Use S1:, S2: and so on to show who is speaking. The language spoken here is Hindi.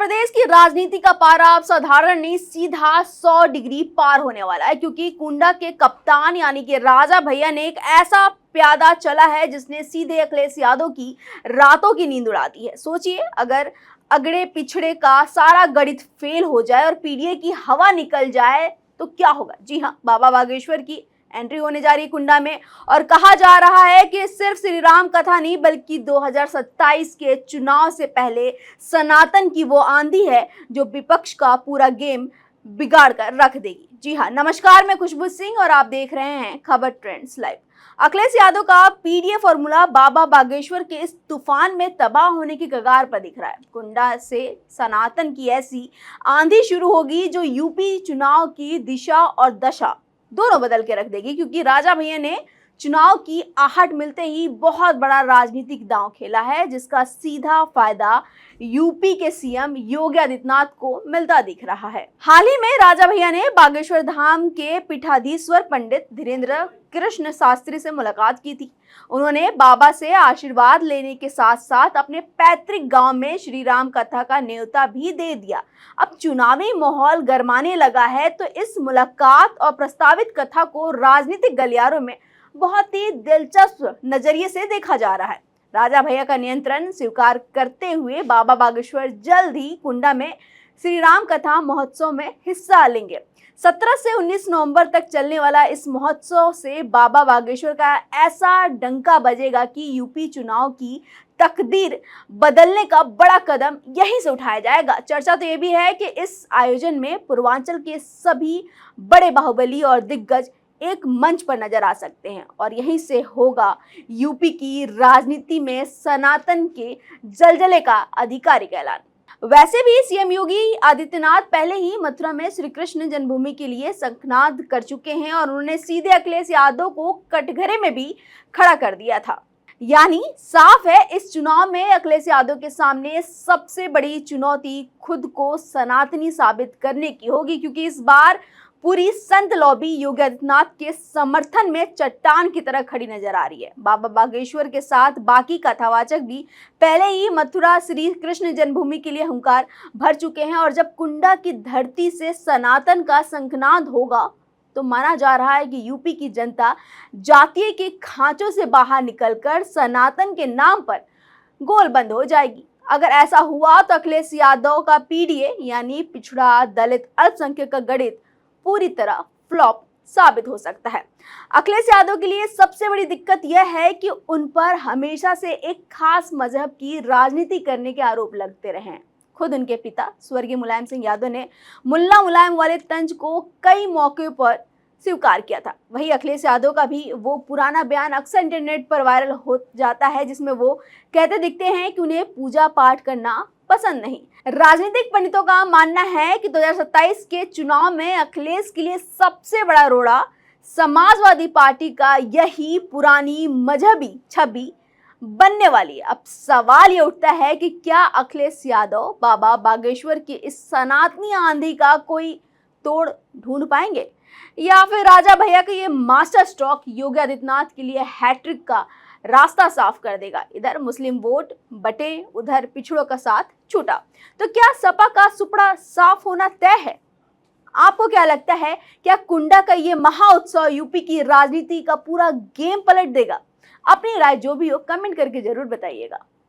S1: प्रदेश की राजनीति का पारा अब साधारण नहीं सीधा 100 डिग्री पार होने वाला है, क्योंकि कुंडा के कप्तान यानी कि राजा भैया ने एक ऐसा प्यादा चला है जिसने सीधे अखिलेश यादव की रातों की नींद उड़ा दी है। सोचिए, अगर अगड़े पिछड़े का सारा गणित फेल हो जाए और पीडीए की हवा निकल जाए तो क्या होगा। जी हाँ, बाबा बागेश्वर की एंट्री होने जा रही है कुंडा में, और कहा जा रहा है कि सिर्फ श्री राम कथा नहीं बल्कि 2027 के चुनाव से पहले सनातन की वो आंधी है जो विपक्ष का पूरा गेम बिगाड़ कर रख देगी। जी हाँ, नमस्कार, मैं खुशबू सिंह और आप देख रहे हैं खबर ट्रेंड्स लाइव। अखिलेश यादव का पीडीए फॉर्मूला बाबा बागेश्वर के इस तूफान में तबाह होने की कगार पर दिख रहा है। कुंडा से सनातन की ऐसी आंधी शुरू होगी जो यूपी चुनाव की दिशा और दशा दोनों बदल के रख देगी, क्योंकि राजा भैया ने चुनाव की आहट मिलते ही बहुत बड़ा राजनीतिक दांव खेला है जिसका सीधा फायदा यूपी के सीएम योगी आदित्यनाथ को मिलता दिख रहा है। हाल ही में राजा भैया ने बागेश्वर धाम के पीठाधीश्वर पंडित धीरेन्द्र कृष्ण शास्त्री से मुलाकात की थी। उन्होंने बाबा से आशीर्वाद लेने के साथ साथ अपने पैतृक गांव में श्री राम कथा का न्योता भी दे दिया। अब चुनावी माहौल गरमाने लगा है तो इस मुलाकात और प्रस्तावित कथा को राजनीतिक गलियारों में बहुत ही दिलचस्प नजरिए से देखा जा रहा है। राजा भैया का नियंत्रण स्वीकार करते हुए बाबा बागेश्वर जल्द ही कुंडा में श्री राम कथा महोत्सव में हिस्सा लेंगे। 17 से 19 नवंबर तक चलने वाला इस महोत्सव से बाबा बागेश्वर का ऐसा डंका बजेगा कि यूपी चुनाव की तकदीर बदलने का बड़ा कदम यहीं से उठाया जाएगा। चर्चा तो ये भी है कि इस आयोजन में पूर्वांचल के सभी बड़े बाहुबली और दिग्गज एक मंच पर नजर आ सकते हैं और यहीं से होगा यूपी की राजनीति में सनातन के जलजले का आधिकारिक ऐलान। वैसे भी सीएम योगी आदित्यनाथ पहले ही मथुरा में श्री कृष्ण जन्मभूमि के लिए शंखनाद कर चुके हैं और उन्होंने सीधे अखिलेश यादव को कटघरे में भी खड़ा कर दिया था। यानी साफ है, इस चुनाव में अखिलेश यादव के सामने सबसे बड़ी चुनौती खुद को सनातनी साबित करने की होगी, क्योंकि इस बार पूरी संत लॉबी योगी आदित्यनाथ के समर्थन में चट्टान की तरह खड़ी नजर आ रही है। बाबा बागेश्वर के साथ बाकी कथावाचक भी पहले ही मथुरा श्री कृष्ण जन्मभूमि के लिए हुंकार भर चुके हैं और जब कुंडा की धरती से सनातन का शंखनाद होगा तो माना जा रहा है कि यूपी की जनता जातीय के खांचों से बाहर निकलकर सनातन के नाम पर गोल बंद हो जाएगी। अगर ऐसा हुआ तो अखिलेश यादव का पीडीए यानी पिछड़ा दलित अल्पसंख्यक का गणित पूरी तरह फ्लॉप साबित हो सकता है। अखिलेश यादव के लिए सबसे बड़ी दिक्कत यह है कि उन पर हमेशा से एक खास मजहब की राजनीति करने के आरोप लगते रहे हैं। खुद उनके पिता स्वर्गीय मुलायम सिंह यादव ने मुल्ला मुलायम वाले तंज को कई मौके पर स्वीकार किया था। वही अखिलेश यादव का भी वो पुराना बयान अक्सर इंटरनेट पर वायरल हो जाता है जिसमें वो कहते दिखते हैं कि उन्हें पूजा पाठ करना पसंद नहीं। राजनीतिक पंडितों का मानना है कि 2027 के चुनाव में अखिलेश के लिए सबसे बड़ा रोड़ा समाजवादी पार्टी का यही पुरानी मजहबी छवि बनने वाली है। अब सवाल ये उठता है कि क्या अखिलेश यादव बाबा बागेश्वर की इस सनातनी आंधी का कोई तोड़ ढूंढ पाएंगे या फिर राजा भैया का ये मास्टर स्ट्रोक योगी आदित्यनाथ के लिए हैट्रिक का रास्ता साफ कर देगा। इधर मुस्लिम वोट बटे, उधर पिछड़ों का साथ छूटा, तो क्या सपा का सुपड़ा साफ होना तय है? आपको क्या लगता है, क्या कुंडा का ये महाउत्सव यूपी की राजनीति का पूरा गेम पलट देगा? अपनी राय जो भी हो कमेंट करके जरूर बताइएगा।